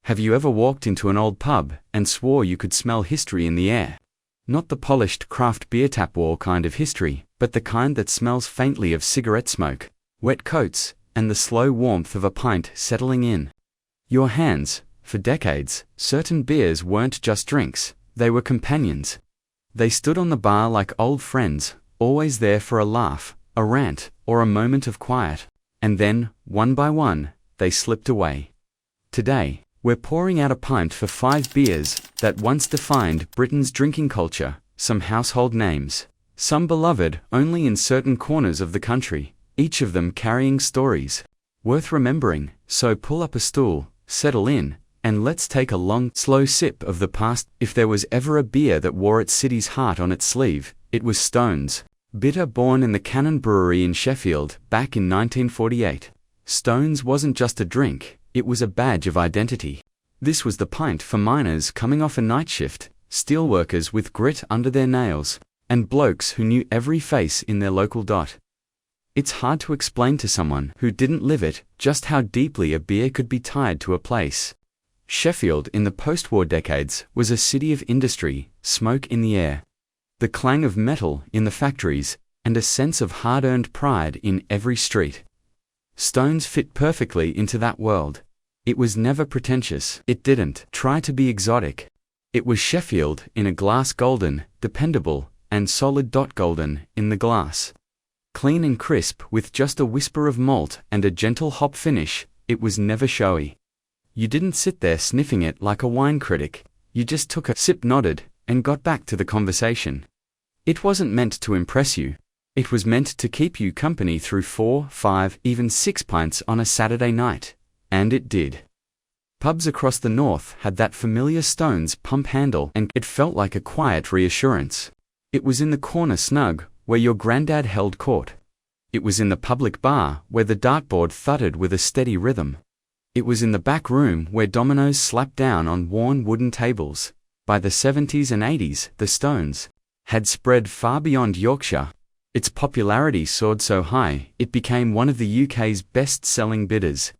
Have you ever walked into an old pub and swore you could smell history in the air? Not the polished craft beer tap wall kind of history, but the kind that smells faintly of cigarette smoke, wet coats, and the slow warmth of a pint settling in your hands. For decades, certain beers weren't just drinks, they were companions. They stood on the bar like old friends, always there for a laugh, a rant, or a moment of quiet. And then, one by one, they slipped away. Today, we're pouring out a pint for 5 beers that once defined Britain's drinking culture, some household names, some beloved only in certain corners of the country, each of them carrying stories worth remembering. So pull up a stool, settle in, and let's take a long, slow sip of the past. If there was ever a beer that wore its city's heart on its sleeve, it was Stone's. Bitter, born in the Cannon Brewery in Sheffield back in 1948. Stone's wasn't just a drink, it was a badge of identity. This was the pint for miners coming off a night shift, steelworkers with grit under their nails, and blokes who knew every face in their local dot. It's hard to explain to someone who didn't live it just how deeply a beer could be tied to a place. Sheffield in the post-war decades was a city of industry, smoke in the air, the clang of metal in the factories, and a sense of hard-earned pride in every street. Stone's fit perfectly into that world. It was never pretentious. It didn't try to be exotic. It was Sheffield in a glass, golden, dependable, and solid. Golden in the glass. Clean and crisp with just a whisper of malt and a gentle hop finish. It was never showy. You didn't sit there sniffing it like a wine critic. You just took a sip, nodded, and got back to the conversation. It wasn't meant to impress you. It was meant to keep you company through 4, 5, even 6 pints on a Saturday night. And it did. Pubs across the north had that familiar Stone's pump handle, and it felt like a quiet reassurance. It was in the corner snug, where your granddad held court. It was in the public bar, where the dartboard thudded with a steady rhythm. It was in the back room where dominoes slapped down on worn wooden tables. By the 70s and 80s, the Stone's had spread far beyond Yorkshire. Its popularity soared so high, it became one of the UK's best-selling bitters.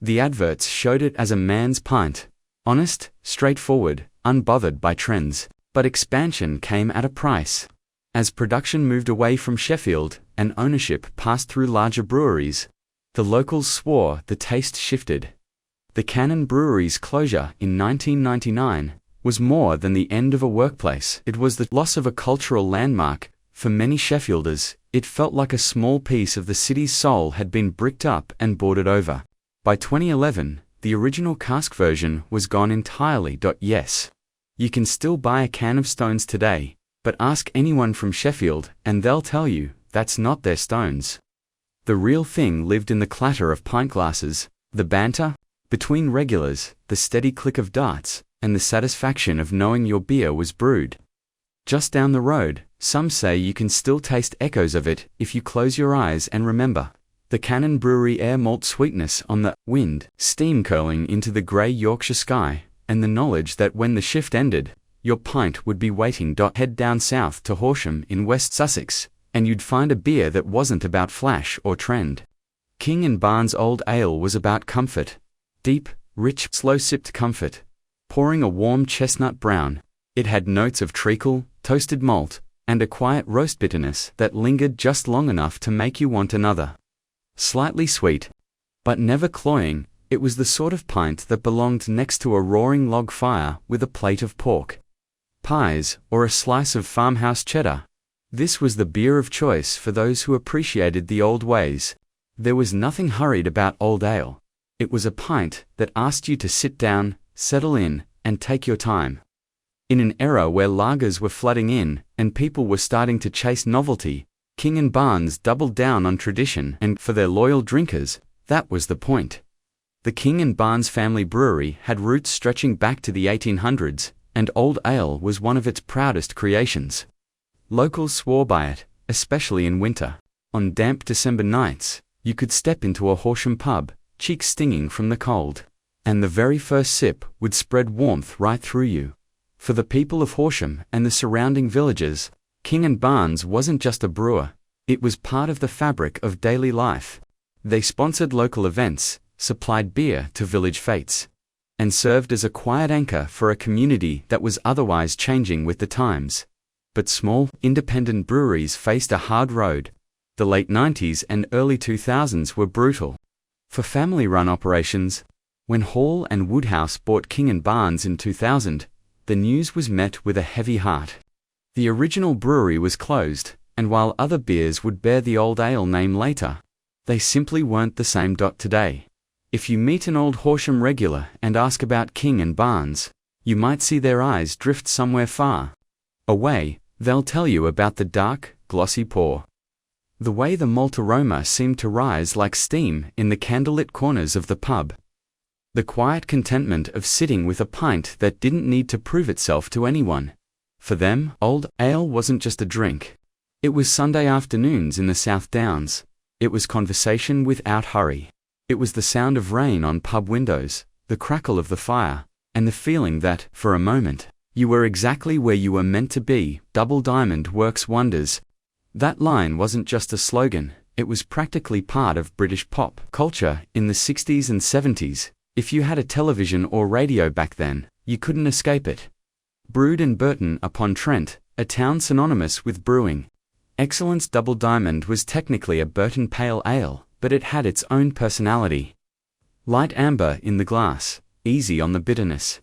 The adverts showed it as a man's pint. Honest, straightforward, unbothered by trends. But expansion came at a price. As production moved away from Sheffield, and ownership passed through larger breweries, the locals swore the taste shifted. The Cannon Brewery's closure in 1999 was more than the end of a workplace. It was the loss of a cultural landmark. For many Sheffielders, it felt like a small piece of the city's soul had been bricked up and boarded over. By 2011, the original cask version was gone entirely. Yes, you can still buy a can of Stone's today, but ask anyone from Sheffield and they'll tell you that's not their Stone's. The real thing lived in the clatter of pint glasses, the banter between regulars, the steady click of darts, and the satisfaction of knowing your beer was brewed just down the road. Some say you can still taste echoes of it if you close your eyes and remember the Cannon Brewery air malt sweetness on the wind, steam curling into the grey Yorkshire sky, and the knowledge that when the shift ended, your pint would be waiting. Head down south to Horsham in West Sussex, and you'd find a beer that wasn't about flash or trend. King and Barnes Old Ale was about comfort. Deep, rich, slow-sipped comfort. Pouring a warm chestnut brown, it had notes of treacle, toasted malt, and a quiet roast bitterness that lingered just long enough to make you want another. Slightly sweet, but never cloying, it was the sort of pint that belonged next to a roaring log fire with a plate of pork pies or a slice of farmhouse cheddar. This was the beer of choice for those who appreciated the old ways. There was nothing hurried about old ale. It was a pint that asked you to sit down, settle in, and take your time. In an era where lagers were flooding in, and people were starting to chase novelty, King and Barnes doubled down on tradition, and for their loyal drinkers, that was the point. The King and Barnes family brewery had roots stretching back to the 1800s, and old ale was one of its proudest creations. Locals swore by it, especially in winter. On damp December nights, you could step into a Horsham pub, cheeks stinging from the cold, and the very first sip would spread warmth right through you. For the people of Horsham and the surrounding villages, King and Barnes wasn't just a brewer, it was part of the fabric of daily life. They sponsored local events, supplied beer to village fetes, and served as a quiet anchor for a community that was otherwise changing with the times. But small, independent breweries faced a hard road. The late 90s and early 2000s were brutal. For family-run operations, when Hall and Woodhouse bought King & Barnes in 2000, the news was met with a heavy heart. The original brewery was closed, and while other beers would bear the Old Ale name later, they simply weren't the same. Today, if you meet an old Horsham regular and ask about King & Barnes, you might see their eyes drift somewhere far away. They'll tell you about the dark, glossy pour. The way the malt aroma seemed to rise like steam in the candlelit corners of the pub. The quiet contentment of sitting with a pint that didn't need to prove itself to anyone. For them, Old Ale wasn't just a drink. It was Sunday afternoons in the South Downs. It was conversation without hurry. It was the sound of rain on pub windows, the crackle of the fire, and the feeling that, for a moment, you were exactly where you were meant to be. Double Diamond works wonders. That line wasn't just a slogan, it was practically part of British pop culture in the 60s and 70s. If you had a television or radio back then, you couldn't escape it. Brewed in Burton-upon-Trent, a town synonymous with brewing excellence, Double Diamond was technically a Burton Pale Ale, but it had its own personality. Light amber in the glass, easy on the bitterness,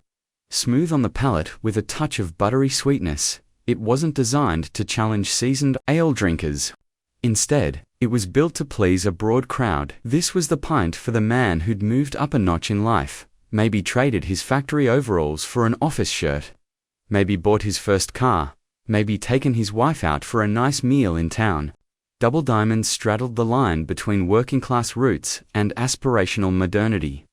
smooth on the palate with a touch of buttery sweetness. It wasn't designed to challenge seasoned ale drinkers. Instead, it was built to please a broad crowd. This was the pint for the man who'd moved up a notch in life, maybe traded his factory overalls for an office shirt, maybe bought his first car, maybe taken his wife out for a nice meal in town. Double Diamond straddled the line between working-class roots and aspirational modernity.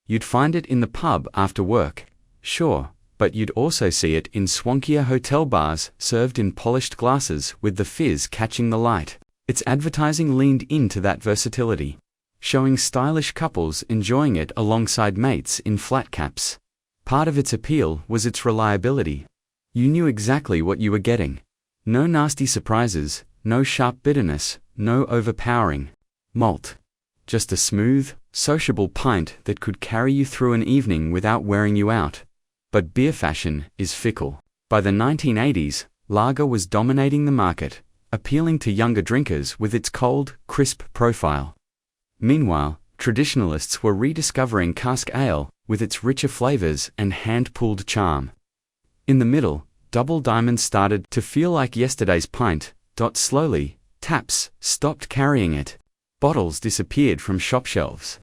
You'd find it in the pub after work, sure, but you'd also see it in swankier hotel bars served in polished glasses with the fizz catching the light. Its advertising leaned into that versatility, showing stylish couples enjoying it alongside mates in flat caps. Part of its appeal was its reliability. You knew exactly what you were getting. No nasty surprises, no sharp bitterness, no overpowering malt. Just a smooth, sociable pint that could carry you through an evening without wearing you out. But beer fashion is fickle. By the 1980s, lager was dominating the market, appealing to younger drinkers with its cold, crisp profile. Meanwhile, traditionalists were rediscovering cask ale with its richer flavors and hand-pulled charm. In the middle, Double Diamond started to feel like yesterday's pint. Slowly, taps stopped carrying it. Bottles disappeared from shop shelves.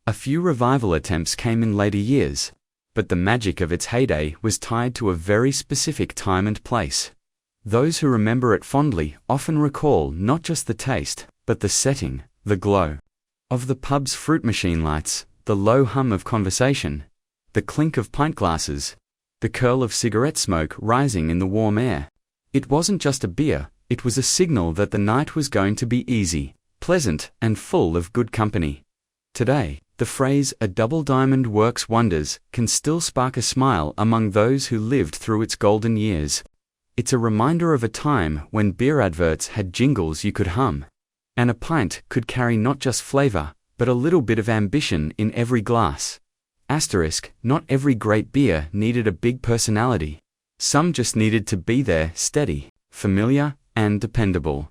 A few revival attempts came in later years, but the magic of its heyday was tied to a very specific time and place. Those who remember it fondly often recall not just the taste, but the setting, the glow of the pub's fruit machine lights, the low hum of conversation, the clink of pint glasses, the curl of cigarette smoke rising in the warm air. It wasn't just a beer, it was a signal that the night was going to be easy, pleasant, and full of good company. Today, the phrase "a Double Diamond works wonders" can still spark a smile among those who lived through its golden years. It's a reminder of a time when beer adverts had jingles you could hum, and a pint could carry not just flavor, but a little bit of ambition in every glass. Asterisk, not every great beer needed a big personality. Some just needed to be there, steady, familiar, and dependable.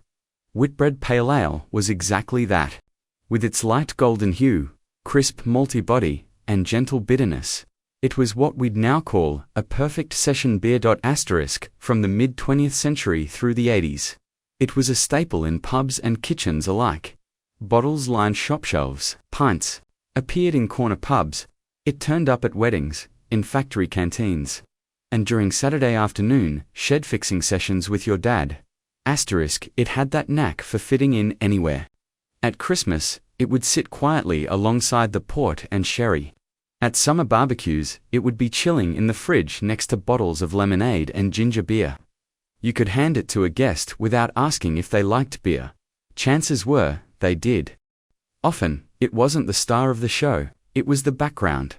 Whitbread Pale Ale was exactly that. With its light golden hue, crisp malty body, and gentle bitterness, it was what we'd now call a perfect session beer. Asterisk, from the mid-20th century through the 80s. It was a staple in pubs and kitchens alike. Bottles lined shop shelves. Pints appeared in corner pubs. It turned up at weddings, in factory canteens, and during Saturday afternoon shed-fixing sessions with your dad. Asterisk, it had that knack for fitting in anywhere. At Christmas, it would sit quietly alongside the port and sherry. At summer barbecues, it would be chilling in the fridge next to bottles of lemonade and ginger beer. You could hand it to a guest without asking if they liked beer. Chances were, they did. Often, it wasn't the star of the show, it was the background.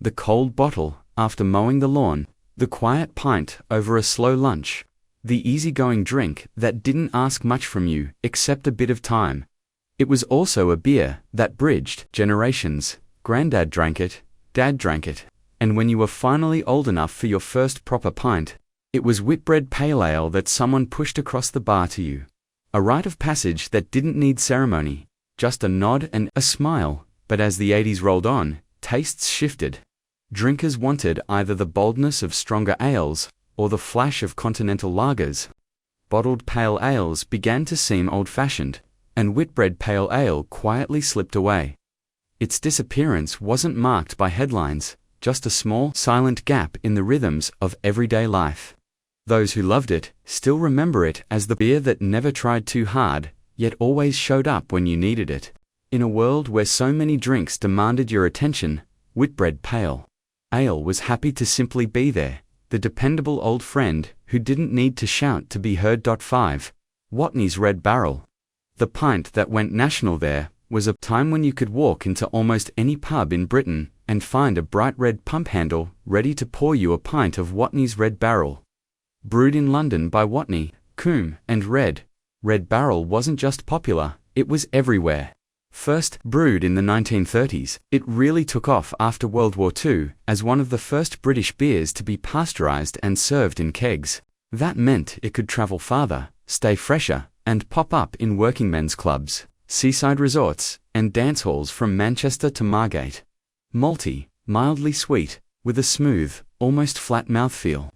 The cold bottle, after mowing the lawn, the quiet pint over a slow lunch, the easygoing drink that didn't ask much from you except a bit of time. It was also a beer that bridged generations. Granddad drank it, Dad drank it, And when you were finally old enough for your first proper pint, it was Whitbread Pale Ale that someone pushed across the bar to you. A rite of passage that didn't need ceremony, just a nod and a smile. But as the 80s rolled on, tastes shifted. Drinkers wanted either the boldness of stronger ales or the flash of continental lagers. Bottled pale ales began to seem old-fashioned, and Whitbread Pale Ale quietly slipped away. Its disappearance wasn't marked by headlines, just a small, silent gap in the rhythms of everyday life. Those who loved it still remember it as the beer that never tried too hard, yet always showed up when you needed it. In a world where so many drinks demanded your attention, Whitbread Pale Ale was happy to simply be there, the dependable old friend who didn't need to shout to be heard. 5. Watney's Red Barrel. The pint that went national there was a time when you could walk into almost any pub in Britain and find a bright red pump handle ready to pour you a pint of Watney's Red Barrel. Brewed in London by Watney, Coombe, and Red Barrel wasn't just popular, it was everywhere. First brewed in the 1930s, it really took off after World War II as one of the first British beers to be pasteurized and served in kegs. That meant it could travel farther, stay fresher, and pop up in working men's clubs, seaside resorts, and dance halls from Manchester to Margate. Malty, mildly sweet, with a smooth, almost flat mouthfeel.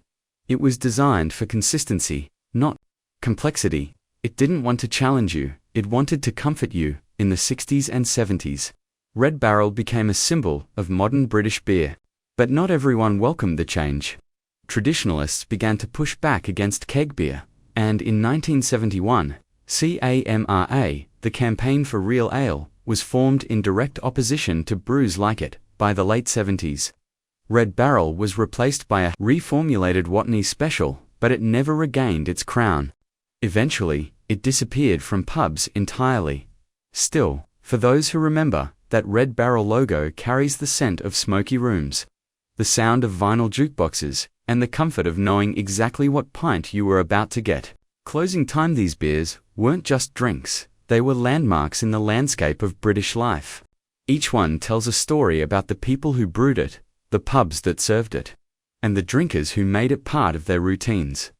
It was designed for consistency, not complexity. It didn't want to challenge you, it wanted to comfort you. In the 60s and 70s, Red Barrel became a symbol of modern British beer. But not everyone welcomed the change. Traditionalists began to push back against keg beer, and in 1971, CAMRA, the Campaign for Real Ale, was formed in direct opposition to brews like it. By the late 70s, Red Barrel was replaced by a reformulated Watney Special, but it never regained its crown. Eventually, it disappeared from pubs entirely. Still, for those who remember, that Red Barrel logo carries the scent of smoky rooms, the sound of vinyl jukeboxes, and the comfort of knowing exactly what pint you were about to get. Closing time, these beers weren't just drinks, they were landmarks in the landscape of British life. Each one tells a story about the people who brewed it, the pubs that served it, and the drinkers who made it part of their routines.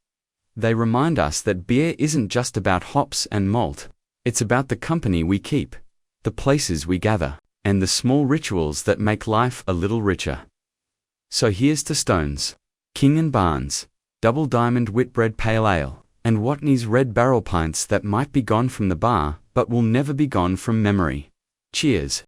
They remind us that beer isn't just about hops and malt. It's about the company we keep, the places we gather, and the small rituals that make life a little richer. So here's to Stones, King & Barnes, Double Diamond Whitbread Pale Ale, and Watney's Red Barrel pints that might be gone from the bar, but will never be gone from memory. Cheers.